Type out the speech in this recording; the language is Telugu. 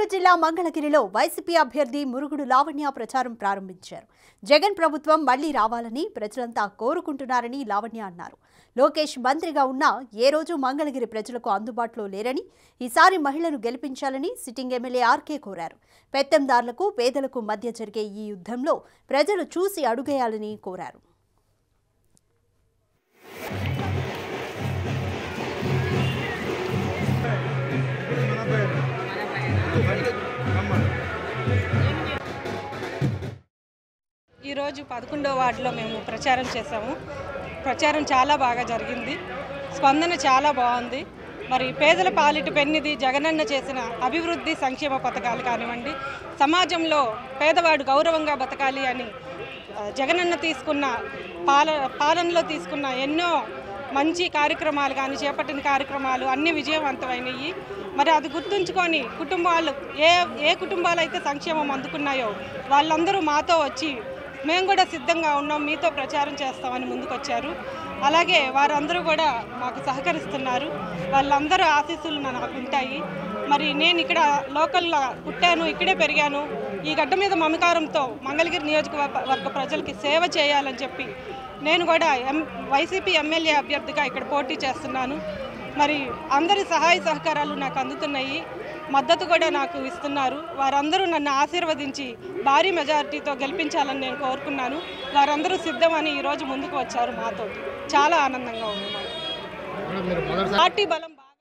చిత్తూరు జిల్లా మంగళగిరిలో వైసీపీ అభ్యర్థి మురుగుడు లావణ్య ప్రచారం ప్రారంభించారు. జగన్ ప్రభుత్వం మళ్లీ రావాలని ప్రజలంతా కోరుకుంటున్నారని లావణ్య అన్నారు. లోకేష్ మంత్రిగా ఉన్నా ఏ రోజు మంగళగిరి ప్రజలకు అందుబాటులో లేరని, ఈసారి మహిళను గెలిపించాలని సిట్టింగ్ ఎమ్మెల్యే ఆర్కే కోరారు. పెత్తందారులకు పేదలకు మధ్య జరిగే ఈ యుద్ధంలో ప్రజలు చూసి అడుగేయాలని కోరారు. ఈరోజు 11వ వార్డులో మేము ప్రచారం చేశాము. ప్రచారం చాలా బాగా జరిగింది. స్పందన చాలా బాగుంది. మరి పేదల పాలిట పెన్నిది జగనన్న చేసిన అభివృద్ధి సంక్షేమ పథకాలు కానివ్వండి, సమాజంలో పేదవాడు గౌరవంగా బతకాలి అని జగనన్న తీసుకున్న పాలనలో తీసుకున్న ఎన్నో మంచి కార్యక్రమాలు కానీ, చేపట్టిన కార్యక్రమాలు అన్నీ విజయవంతమైనవి. మరి అది గుర్తుంచుకొని కుటుంబాలు ఏ కుటుంబాలు అయితే సంక్షేమం అందుకున్నాయో వాళ్ళందరూ మాతో వచ్చి మేము కూడా సిద్ధంగా ఉన్నాం, మీతో ప్రచారం చేస్తామని ముందుకొచ్చారు. అలాగే వారందరూ కూడా మాకు సహకరిస్తున్నారు. వాళ్ళందరూ ఆశీస్సులు నాకు ఉంటాయి. మరి నేను ఇక్కడ లోకల్లో పుట్టాను, ఇక్కడే పెరిగాను. ఈ గడ్డ మీద మమకారంతో మంగళగిరి నియోజకవర్గ ప్రజలకి సేవ చేయాలని చెప్పి నేను కూడా వైసీపీ ఎమ్మెల్యే అభ్యర్థిగా ఇక్కడ పోటీ చేస్తున్నాను. మరి అందరి సహాయ సహకారాలు నాకు అందుతున్నాయి, మద్దతు కూడా నాకు ఇస్తున్నారు. వారందరూ నన్ను ఆశీర్వదించి భారీ మెజారిటీతో గెలిపించాలని నేను కోరుకున్నాను. వారందరూ సిద్ధమని ఈరోజు ముందుకు వచ్చారు. మాతో చాలా ఆనందంగా ఉంది. పార్టీ బలం బాగా